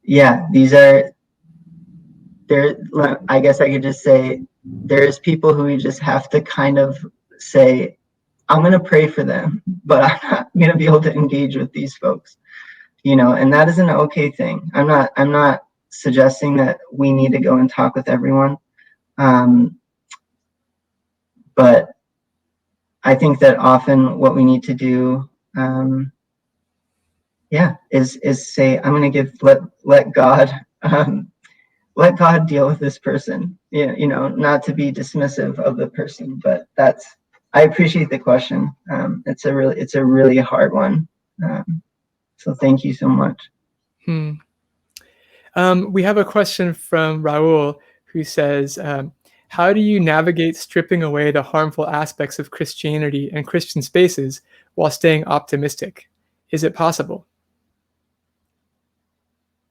Speaker 4: yeah, these are, there, I guess I could just say, there's people who we just have to kind of say, I'm going to pray for them, but I'm not going to be able to engage with these folks, you know, and that is an okay thing. I'm not suggesting that we need to go and talk with everyone. But I think that often what we need to do, is say, I'm going to let God, let God deal with this person, you know, not to be dismissive of the person, but I appreciate the question. It's a really hard one. So thank you so much.
Speaker 2: We have a question from Raul who says, how do you navigate stripping away the harmful aspects of Christianity and Christian spaces while staying optimistic? Is it possible?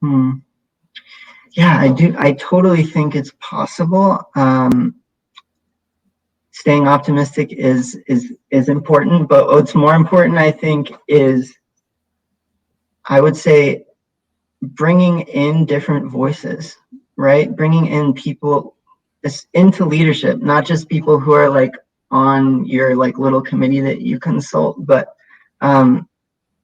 Speaker 4: Yeah, I do. I totally think it's possible. Staying optimistic is important, but what's more important, I think, is, I would say, bringing in different voices, right? Bringing in people into leadership, not just people who are like on your like little committee that you consult, but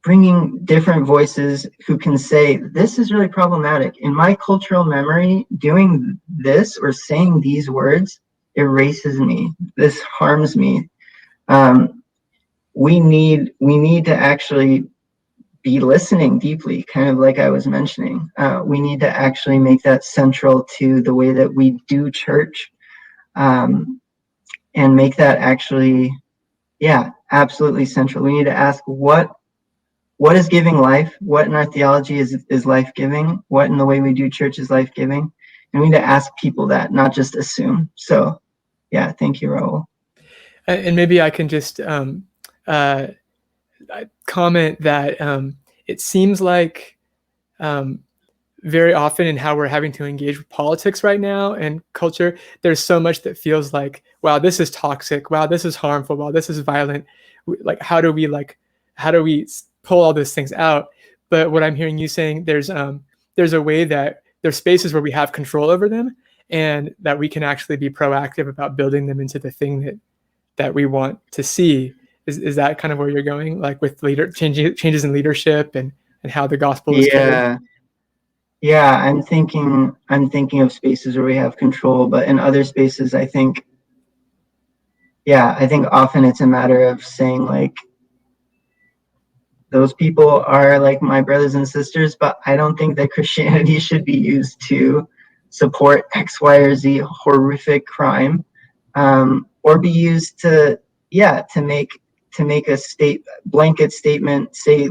Speaker 4: bringing different voices who can say, this is really problematic. In my cultural memory, doing this or saying these words erases me. This harms me. We need to actually be listening deeply, kind of like I was mentioning. We need to actually make that central to the way that we do church, and make that actually, yeah, absolutely central. We need to ask what is giving life? What in our theology is life-giving? What in the way we do church is life-giving? And we need to ask people that, not just assume. So, yeah, thank you, Raul.
Speaker 2: And maybe I can just comment that it seems like very often in how we're having to engage with politics right now and culture, there's so much that feels like, wow, this is toxic. Wow, this is harmful. Wow, this is violent. Like, how do we pull all those things out? But what I'm hearing you saying, there's a way that there's spaces where we have control over them, and that we can actually be proactive about building them into the thing that we want to see. Is that kind of where you're going, like with changes in leadership and how the gospel is carried?
Speaker 4: Yeah, I'm thinking of spaces where we have control, but in other spaces, I think often it's a matter of saying, like, those people are like my brothers and sisters, but I don't think that Christianity should be used to support X, Y, or Z horrific crime, or be used to make a blanket statement, say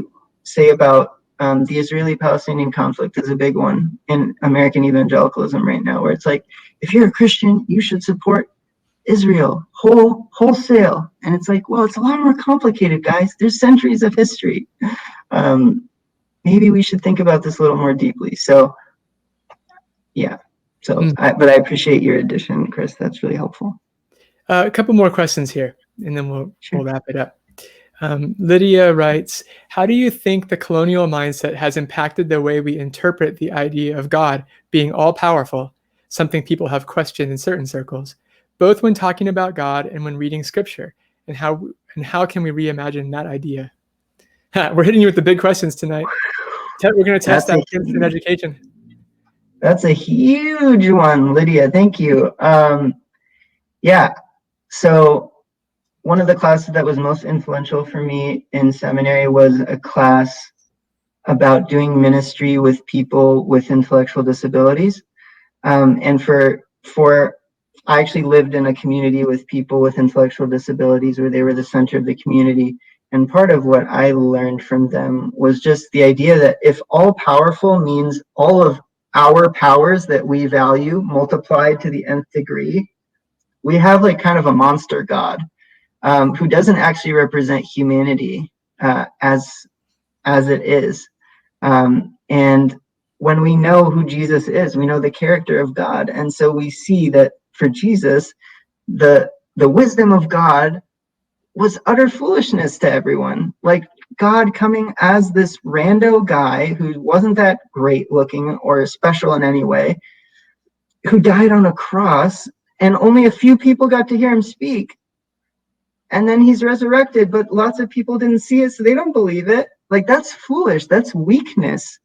Speaker 4: about the Israeli-Palestinian conflict is a big one in American evangelicalism right now, where it's like, if you're a Christian, you should support Israel wholesale. And it's like, well, it's a lot more complicated, guys. There's centuries of history. Maybe we should think about this a little more deeply. So, yeah. So, but I appreciate your addition, Chris. That's really helpful.
Speaker 2: A couple more questions here, and then we'll wrap it up. Lydia writes, how do you think the colonial mindset has impacted the way we interpret the idea of God being all-powerful, something people have questioned in certain circles, both when talking about God and when reading scripture, and how can we reimagine that idea? We're hitting you with the big questions tonight. We're going to test that in education.
Speaker 4: That's a huge one, Lydia. Thank you. Yeah, so one of the classes that was most influential for me in seminary was a class about doing ministry with people with intellectual disabilities. And I actually lived in a community with people with intellectual disabilities where they were the center of the community. And part of what I learned from them was just the idea that if all powerful means all of our powers that we value multiplied to the nth degree, we have like kind of a monster God who doesn't actually represent humanity as it is. And when we know who Jesus is, we know the character of God. And so we see that for Jesus, the wisdom of God was utter foolishness to everyone. Like God coming as this rando guy who wasn't that great looking or special in any way, who died on a cross, and only a few people got to hear him speak. And then he's resurrected, but lots of people didn't see it, so they don't believe it. Like, that's foolish. That's weakness.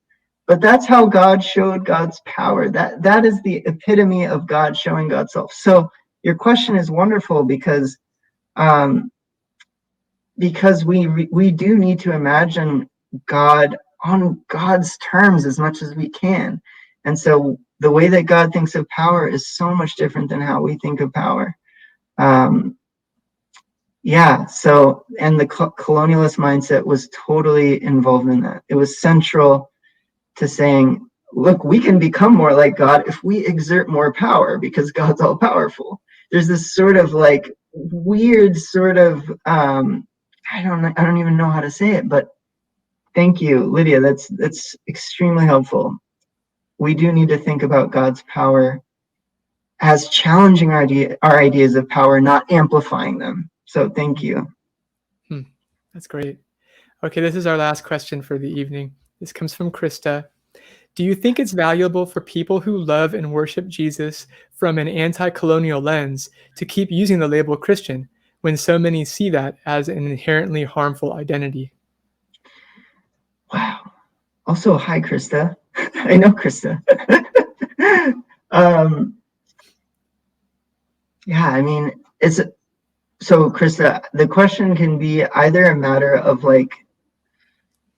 Speaker 4: But that's how God showed God's power. That is the epitome of God showing God's self. So your question is wonderful because we do need to imagine God on God's terms as much as we can. And so the way that God thinks of power is so much different than how we think of power. Yeah, so, and the colonialist mindset was totally involved in that. It was central to saying, look, we can become more like God if we exert more power because God's all powerful. There's this sort of like weird sort of, I don't even know how to say it, but thank you, Lydia. That's extremely helpful. We do need to think about God's power as challenging our ideas of power, not amplifying them. So thank you.
Speaker 2: That's great. Okay, this is our last question for the evening. This comes from Krista. Do you think it's valuable for people who love and worship Jesus from an anti-colonial lens to keep using the label Christian when so many see that as an inherently harmful identity?
Speaker 4: Wow. Also, hi, Krista. I know Krista. Yeah, I mean, so Krista, the question can be either a matter of like,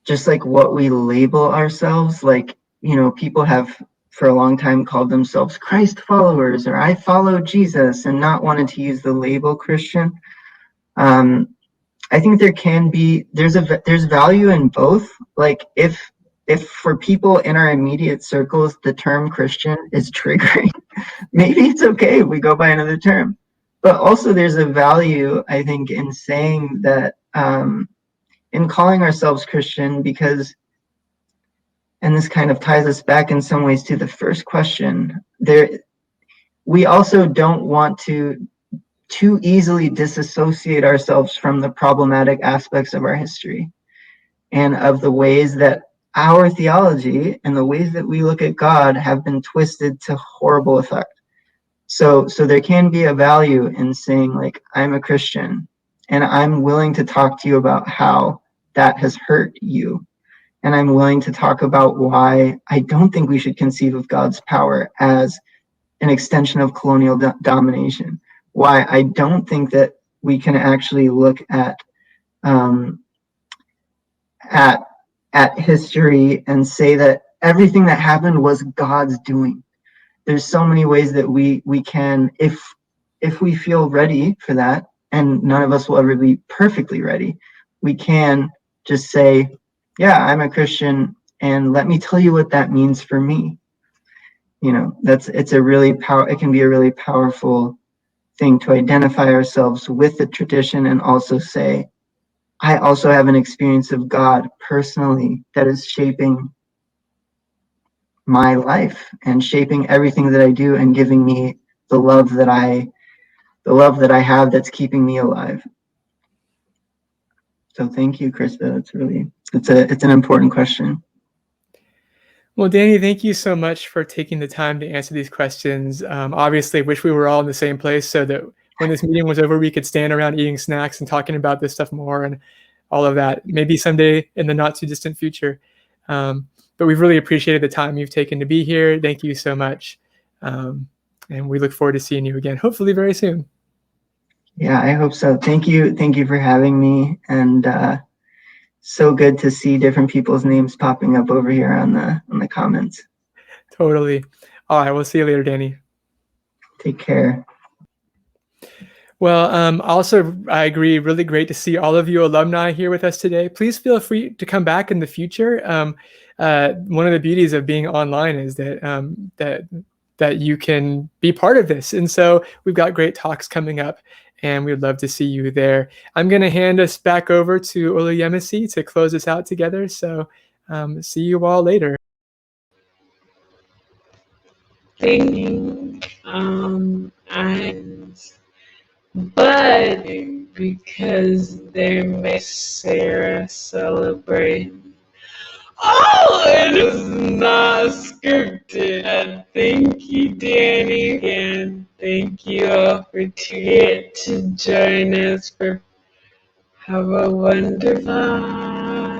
Speaker 4: just like what we label ourselves, like, you know, people have for a long time called themselves Christ followers, or I follow Jesus, and not wanted to use the label Christian. I think there's value in both. Like if for people in our immediate circles, the term Christian is triggering, maybe it's okay if we go by another term. But also there's a value, I think, in saying that, in calling ourselves Christian, because, and this kind of ties us back in some ways to the first question, we also don't want to too easily disassociate ourselves from the problematic aspects of our history and of the ways that our theology and the ways that we look at God have been twisted to horrible effect. So there can be a value in saying, like, I'm a Christian and I'm willing to talk to you about how that has hurt you. And I'm willing to talk about why I don't think we should conceive of God's power as an extension of colonial domination. Why I don't think that we can actually look at history and say that everything that happened was God's doing. There's so many ways that we can, if we feel ready for that, and none of us will ever be perfectly ready, we can just say, yeah, I'm a Christian, and let me tell you what that means for me. You know, it can be a really powerful thing to identify ourselves with the tradition and also say, I also have an experience of God personally that is shaping my life and shaping everything that I do and giving me the love that I have that's keeping me alive. So thank you, Krista. It's an important question.
Speaker 2: Well, Danny, thank you so much for taking the time to answer these questions. Obviously, wish we were all in the same place so that when this meeting was over, we could stand around eating snacks and talking about this stuff more and all of that, maybe someday in the not too distant future. But we've really appreciated the time you've taken to be here. Thank you so much. And we look forward to seeing you again, hopefully very soon.
Speaker 4: Yeah, I hope so. Thank you for having me, and so good to see different people's names popping up over here on the comments.
Speaker 2: Totally. All right, we'll see you later, Danny.
Speaker 4: Take care.
Speaker 2: Well, also, I agree. Really great to see all of you alumni here with us today. Please feel free to come back in the future. One of the beauties of being online is that you can be part of this. And so we've got great talks coming up, and we'd love to see you there. I'm going to hand us back over to Oluyemisi to close us out together. So see you all later.
Speaker 3: Thank you. But because they made Sarah celebrate. Oh, it is not scripted. And thank you, Danny, and thank you all for to join us. Have a wonderful.